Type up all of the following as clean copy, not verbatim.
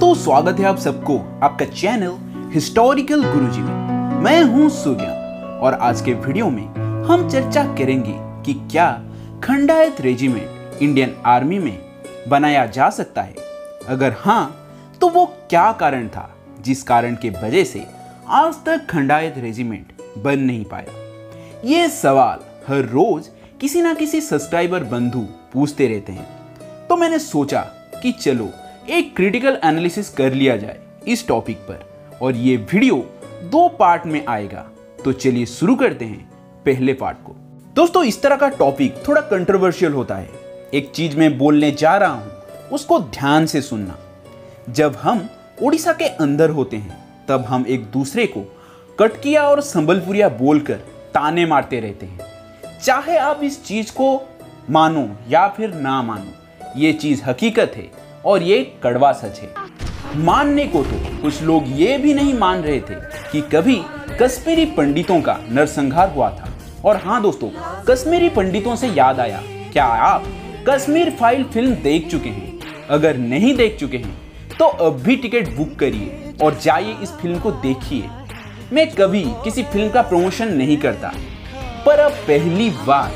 दोस्तों स्वागत है आप सबको आपका चैनल हिस्टोरिकल गुरुजी में। मैं हूं सूर्या और आज के वीडियो में हम चर्चा करेंगे कि क्या खंडायत रेजिमेंट इंडियन आर्मी में बनाया जा सकता है। अगर हां तो वो क्या कारण था जिस कारण के वजह से आज तक खंडायत रेजिमेंट बन नहीं पाया। ये सवाल हर रोज किसी ना किसी सब्सक्राइबर बंधु पूछते रहते हैं, तो मैंने सोचा कि चलो एक क्रिटिकल एनालिसिस कर लिया जाए इस टॉपिक पर और ये वीडियो 2 पार्ट में आएगा। तो चलिए शुरू करते हैं पहले पार्ट को। दोस्तों इस तरह का टॉपिक थोड़ा कंट्रोवर्शियल होता है। एक चीज मैं बोलने जा रहा हूं उसको ध्यान से सुनना। जब हम उड़ीसा के अंदर होते हैं तब हम एक दूसरे को कटकिया और संबलपुरिया बोलकर ताने मारते रहते हैं। चाहे आप इस चीज को मानो या फिर ना मानो, ये चीज हकीकत है और ये कड़वा सच है। मानने को तो कुछ लोग ये भी नहीं मान रहे थे कि कभी कश्मीरी पंडितों का नरसंहार हुआ था। और हाँ दोस्तों, कश्मीरी पंडितों से याद आया, क्या आप कश्मीर फाइल फिल्म देख चुके हैं? अगर नहीं देख चुके हैं तो अब भी टिकट बुक करिए और जाइए इस फिल्म को देखिए। मैं कभी किसी फिल्म का प्रमोशन नहीं करता, पर अब पहली बार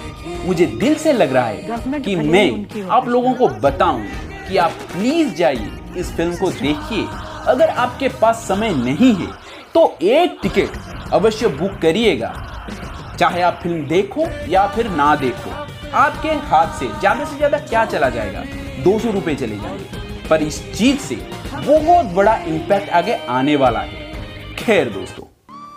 मुझे दिल से लग रहा है कि मैं आप लोगों को बताऊं कि आप प्लीज जाइए इस फिल्म को देखिए। अगर आपके पास समय नहीं है तो एक टिकट अवश्य बुक करिएगा। चाहे आप फिल्म देखो या फिर ना देखो, आपके हाथ से ज्यादा क्या चला जाएगा, 200 रुपए चले जाएंगे, पर इस चीज से बहुत बड़ा इंपैक्ट आगे आने वाला है। खैर दोस्तों,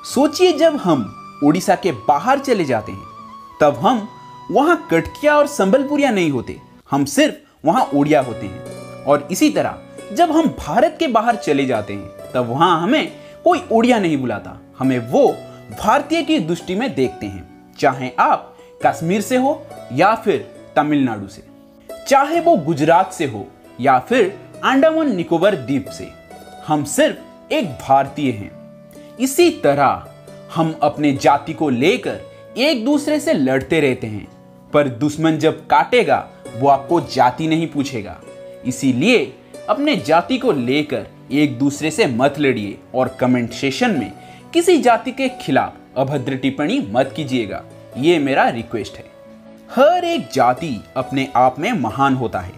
सोचिए जब हम उड़ीसा के बाहर चले जाते हैं तब हम वहां कटकिया और संबलपुरिया नहीं होते, हम सिर्फ वहां उड़िया होते हैं। और इसी तरह जब हम भारत के बाहर चले जाते हैं तब वहां हमें कोई उड़िया नहीं बुलाता, हमें वो भारतीय की दृष्टि में देखते हैं। चाहे आप कश्मीर से हो या फिर तमिलनाडु से, चाहे वो गुजरात से हो या फिर अंडमान निकोबार द्वीप से, हम सिर्फ एक भारतीय हैं। इसी तरह हम अपने जाति को लेकर एक दूसरे से लड़ते रहते हैं, पर दुश्मन जब काटेगा वो आपको जाति नहीं पूछेगा। इसीलिए अपने जाति को लेकर एक दूसरे से मत लड़िए और कमेंट सेशन में किसी जाति के खिलाफ अभद्र टिप्पणी मत कीजिएगा, ये मेरा रिक्वेस्ट है। हर एक जाति अपने आप में महान होता है।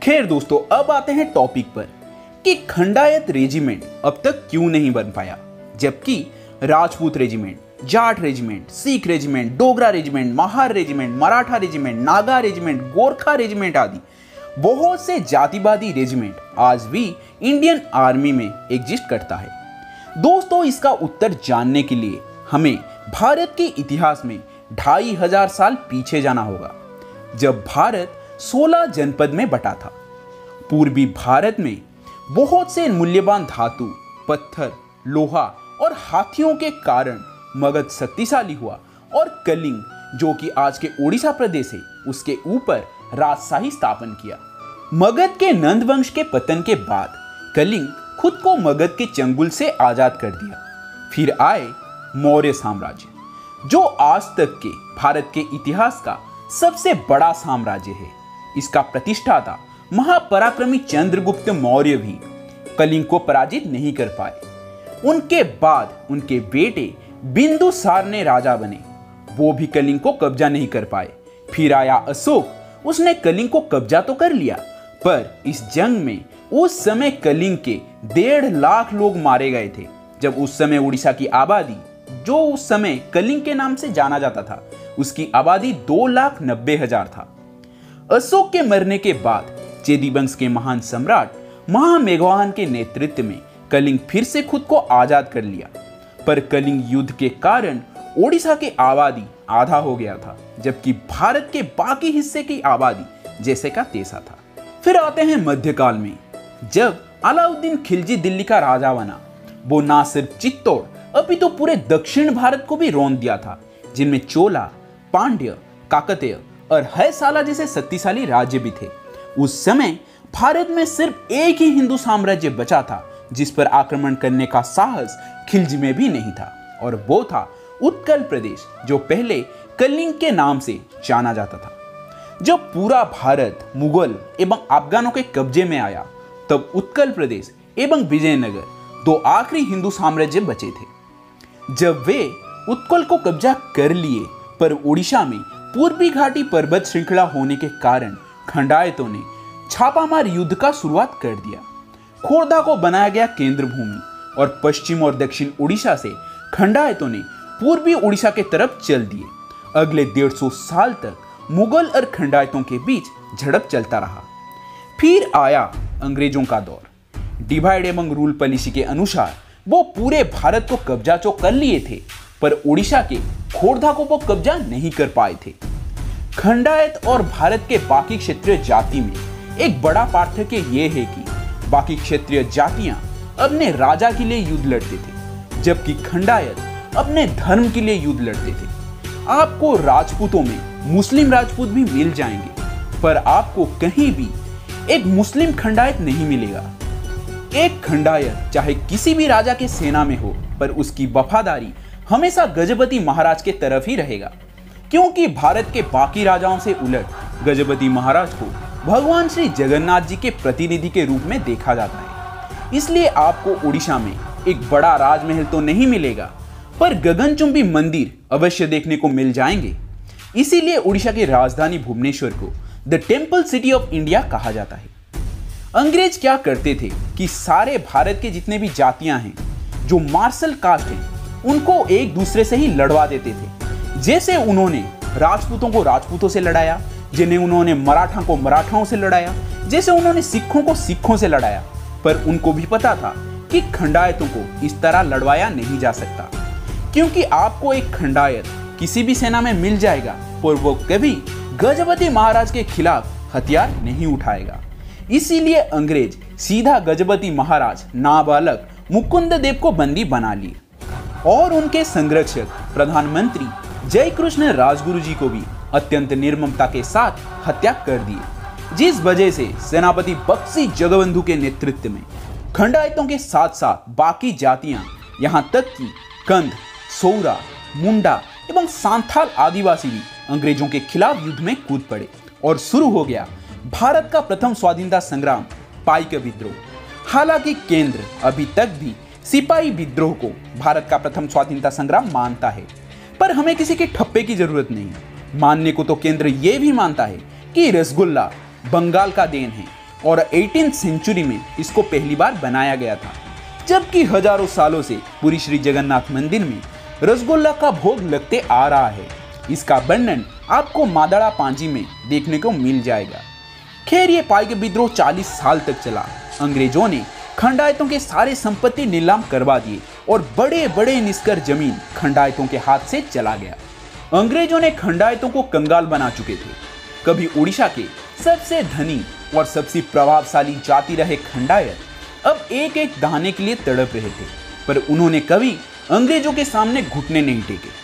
खैर दोस्तों, अब आते हैं टॉपिक पर कि खंडायत रेजिमेंट अब तक क्यों नहीं बन पाया, जबकि Rajput regiment, Jat regiment, Sikh regiment, Dogra regiment, Mahar regiment, Maratha regiment, Naga regiment, Gorkha regiment आदि बहुत से जातिवादी रेजिमेंट आज भी इंडियन आर्मी में एग्जिस्ट करता है। दोस्तों इसका उत्तर जानने के लिए हमें भारत के इतिहास में 2500 साल पीछे जाना होगा, जब भारत 16 जनपद में बटा था। पूर्वी भारत में बहुत से मूल्यवान धातु, पत्थर, लोहा और हाथियों के कारण मगध शक्तिशाली हुआ और कलिंग, जो कि आज के ओडिशा प्रदेश है, उसके ऊपर राजशाही स्थापन किया। मगध के नंद वंश के पतन के बाद कलिंग खुद को मगध के चंगुल से आजाद कर दिया। फिर आए मौर्य साम्राज्य, जो आज तक के भारत के इतिहास का सबसे बड़ा साम्राज्य है। इसका प्रतिष्ठाता महापराक्रमी चंद्रगुप्त मौर्य भी कलिंग को पराजित नहीं कर पाए। उनके बाद उनके बेटे बिंदुसार ने राजा बने, वो भी कलिंग को कब्जा नहीं कर पाए। फिर आया अशोक, उसने कलिंग को कब्जा तो कर लिया, पर इस जंग में उस समय कलिंग के 1.5 लाख लोग मारे गए थे। जब उस समय उड़ीसा की आबादी, जो उस समय कलिंग के नाम से जाना जाता था, उसकी आबादी 2,90,000 था। अशोक के मरने के बाद चेदी वंश के महान सम्राट महामेघवाहन के नेतृत्व में कलिंग फिर से खुद को आजाद कर लिया, पर कलिंग युद्ध के कारण ओडिशा की आबादी आधा हो गया था, जबकि भारत के बाकी हिस्से की आबादी जैसे का तैसा था। फिर आते हैं मध्यकाल में, जब अलाउद्दीन खिलजी दिल्ली का राजा बना। वो ना सिर्फ चित्तौड़ अपितु तो पूरे दक्षिण भारत को भी रौंद दिया था, जिनमें चोला, पांड्य, काकतीय और हैसाला जैसे शक्तिशाली राज्य भी थे। उस समय भारत में सिर्फ एक ही हिंदू साम्राज्य बचा था जिस पर आक्रमण करने का साहस खिलजी में भी नहीं था, और वो था उत्कल प्रदेश, जो पहले कलिंग के नाम से जाना जाता था। जब पूरा भारत मुगल एवं अफगानों के कब्जे में आया तब उत्कल प्रदेश एवं विजयनगर 2 आखिरी हिंदू साम्राज्य बचे थे। जब वे उत्कल को कब्जा कर लिए, पर उड़ीसा में पूर्वी घाटी पर्वत श्रृंखला होने के कारण खंडायतों ने छापामार युद्ध का शुरुआत कर दिया। खोर्धा को बनाया गया केंद्र भूमि और पश्चिम और दक्षिण उड़ीसा से खंडायतों ने पूर्वी उड़ीसा के तरफ चल दिए। अगले 150 साल तक मुगल और खंडायतों के बीच झड़प चलता रहा। फिर आया अंग्रेजों का दौर। डिवाइड एवं रूल पॉलिसी के अनुसार वो पूरे भारत को कब्जा तो कर लिए थे, पर उड़ीसा के खोर्धा को वो कब्जा नहीं कर पाए थे। खंडायत और भारत के बाकी क्षेत्रीय जाति में एक बड़ा पार्थक्य ये है कि बाकी क्षेत्रीय जातियां अपने राजा के लिए युद्ध लड़ते थे, जबकि खंडायत अपने धर्म के लिए युद्ध लड़ते थे। आपको राजपूतों में मुस्लिम राजपूत भी मिल जाएंगे, पर आपको कहीं भी एक मुस्लिम खंडायत नहीं मिलेगा। एक खंडायत चाहे किसी भी राजा के सेना में हो, पर उसकी वफादारी हमेशा गजपति महाराज के तरफ ही रहेगा, क्योंकि भारत के बाकी राजाओं से उलट गजपति महाराज को भगवान श्री जगन्नाथ जी के प्रतिनिधि के रूप में देखा जाता है। इसलिए आपको उड़ीसा में एक बड़ा राजमहल तो नहीं मिलेगा, पर गगनचुंबी मंदिर अवश्य देखने को मिल जाएंगे। इसीलिए उड़ीसा की राजधानी भुवनेश्वर को the temple city of India कहा जाता है। अंग्रेज क्या करते थे कि सारे भारत के जितने भी जातियां हैं, जो मार्शल कास्ट हैं, उनको एक दूसरे से ही लड़वा देते थे। जैसे उन्होंने राजपूतों को राजपूतों से लड़ाया, जिन्हें उन्होंने मराठा को मराठाओं से लड़ाया, जैसे उन्होंने सिखों को सिखों से लड़ाया। पर उनको भी पता था कि खंडायतों को इस तरह लड़वाया नहीं जा सकता, क्योंकि आपको एक खंडायत किसी भी सेना में मिल जाएगा, पर वो कभी गजपति महाराज के खिलाफ हथियार नहीं उठाएगा। इसीलिए अंग्रेज सीधा गजपति महाराज नाबालक मुकुंद देव को बंदी बना लिए और उनके संरक्षक प्रधानमंत्री जयकृष्ण राजगुरु जी को भी अत्यंत निर्ममता के साथ हत्या कर दिए, जिस वजह से सेनापति बख्शी जगबंधु के नेतृत्व में खंडायतों के साथ साथ बाकी जातियां, यहां तक कि कंध, सौरा, मुंडा एवं सांथाल आदिवासी भी अंग्रेजों के खिलाफ युद्ध में कूद पड़े और शुरू हो गया भारत का प्रथम स्वाधीनता संग्राम, पाइक विद्रोह। हालांकि केंद्र अभी तक भी सिपाही विद्रोह को भारत का प्रथम स्वाधीनता संग्राम मानता है, पर हमें किसी के ठप्पे की जरूरत नहीं। मानने को तो केंद्र यह भी मानता है कि रसगुल्ला बंगाल का देन है और 18वीं सेंचुरी में इसको पहली बार बनाया गया था, जबकि हजारों सालों से पुरी श्री जगन्नाथ मंदिर में रसगुल्ला का भोग लगते आ रहा है। इसका वर्णन आपको मादड़ा पांजी में देखने को मिल जाएगा। खैर, ये पाइक विद्रोह 40 साल तक चला। अंग्रेजों ने खंडायतों के सारे संपत्ति नीलाम करवा दिए और बड़े बड़े निष्कर जमीन खंडायतों के हाथ से चला गया। अंग्रेजों ने खंडायतों को कंगाल बना चुके थे। कभी उड़ीसा के सबसे धनी और सबसे प्रभावशाली जाति रहे खंडायत अब एक एक दाने के लिए तड़प रहे थे, पर उन्होंने कभी अंग्रेजों के सामने घुटने नहीं टेके।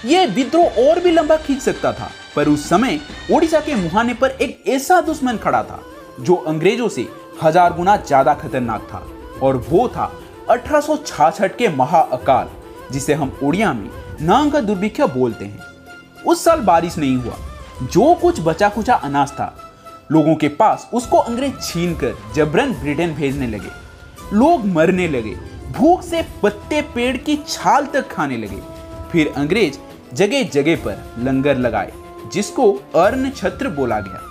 यह विद्रोह और भी लंबा खींच सकता था, पर उस समय उड़ीसा के मुहाने पर एक ऐसा दुश्मन खड़ा था जो अंग्रेजों से 1000 गुना ज्यादा खतरनाक था, और वो था 1866 के महाअकाल, जिसे हम उड़िया में नांग दुर्भिक्ष बोलते हैं। उस साल बारिश नहीं हुआ। जो कुछ बचा कुचा अनाज था लोगों के पास, उसको अंग्रेज छीनकर जबरन ब्रिटेन भेजने लगे। लोग मरने लगे, भूख से पत्ते पेड़ की छाल तक खाने लगे। फिर अंग्रेज जगह जगह पर लंगर लगाए, जिसको अर्ण छत्र बोला गया।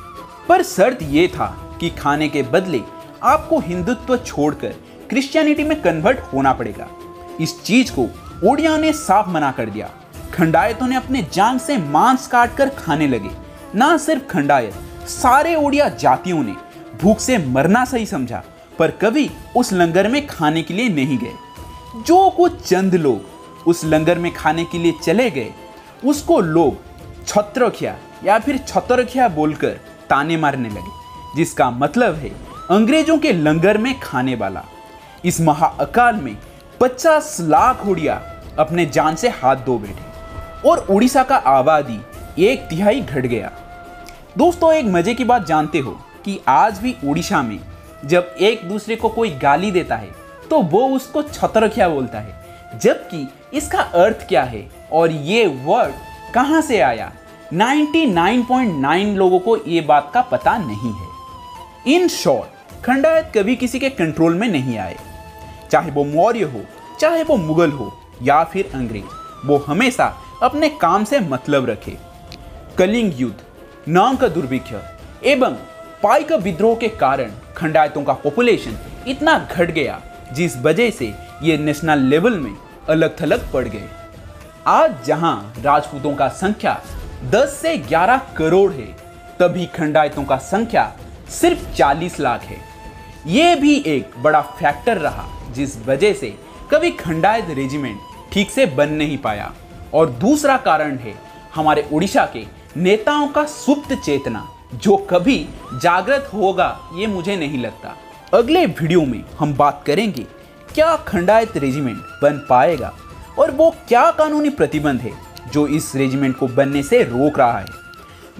पर शर्त यह था कि खाने के बदले आपको हिंदुत्व छोड़कर क्रिश्चियनिटी में कन्वर्ट होना पड़ेगा। इस चीज को ओडिया ने साफ मना कर दिया। खंडायतों ने अपने जांग से मांस काटकर खाने लगे। ना सिर्फ खंडायत, सारे ओडिया जातियों ने भूख से मरना सही समझा, पर कभी उस लंगर में खाने के लिए नहीं गए। जो कुछ चंद लोग उस लंगर में खाने के लिए चले गए, उसको लोग छत्रखिया या फिर छतरखिया बोलकर ताने मारने लगे, जिसका मतलब है अंग्रेजों के लंगर में खाने वाला। इस महाअकाल में 50 लाख उड़िया अपने जान से हाथ धो बैठे और उड़ीसा का आबादी 1/3 घट गया। दोस्तों, एक मजे की बात जानते हो कि आज भी उड़ीसा में जब एक दूसरे को कोई गाली देता है तो वो उसको छतरखिया बोलता है, जबकि इसका अर्थ क्या है और ये वर्ड कहां से आया, 99.9 लोगों को ये बात का पता नहीं है। इन शॉर्ट, खंडायत कभी किसी के कंट्रोल में नहीं आए। चाहे वो मौर्य हो, चाहे वो मुगल हो या फिर अंग्रेज, वो हमेशा अपने काम से मतलब रखे। कलिंग युद्ध, नाम का दुर्भिक्ष एवं पाइक विद्रोह के कारण खंडायतों का पॉपुलेशन इतना घट गया, जिस वजह से ये नेशनल लेवल में अलग थलग पड़ गए। आज जहां राजपूतों का संख्या 10 से 11 करोड़ है, तभी खंडायतों का संख्या सिर्फ 40 लाख है। ये भी एक बड़ा फैक्टर रहा, जिस वजह से कभी खंडायत रेजिमेंट ठीक से बन नहीं पाया। और दूसरा कारण है हमारे उड़ीसा के नेताओं का सुप्त चेतना, जो कभी जागृत होगा ये मुझे नहीं लगता। अगले वीडियो में हम बात करेंगे क्या खंडायत रेजिमेंट बन पाएगा और वो क्या कानूनी प्रतिबंध है जो इस रेजिमेंट को बनने से रोक रहा है।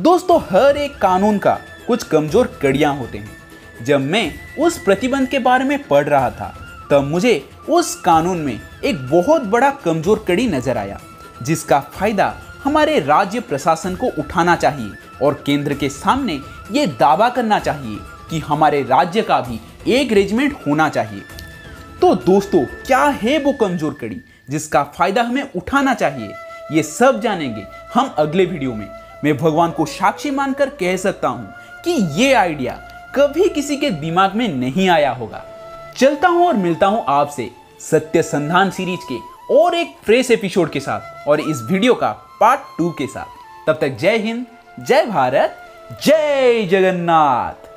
दोस्तों, हर एक कानून का कुछ कमजोर कड़ियां होते हैं। जब मैं उस प्रतिबंध के बारे में पढ़ रहा था, तब मुझे उस कानून में एक बहुत बड़ा कमजोर कड़ी नजर आया, जिसका फायदा हमारे राज्य प्रशासन को उठाना चाहिए और केंद्र के सामने ये दावा करना चाहिए कि हमारे राज्य का भी एक रेजिमेंट होना चाहिए। तो दोस्तों, क्या है वो कमजोर कड़ी जिसका फायदा हमें उठाना चाहिए, ये सब जानेंगे हम अगले वीडियो में। मैं भगवान को साक्षी मानकर कह सकता हूं कि ये आइडिया कभी किसी के दिमाग में नहीं आया होगा। चलता हूं और मिलता हूं आपसे सत्य संधान सीरीज के और एक फ्रेश एपिसोड के साथ और इस वीडियो का पार्ट 2 के साथ। तब तक जय हिंद, जय भारत, जय जगन्नाथ।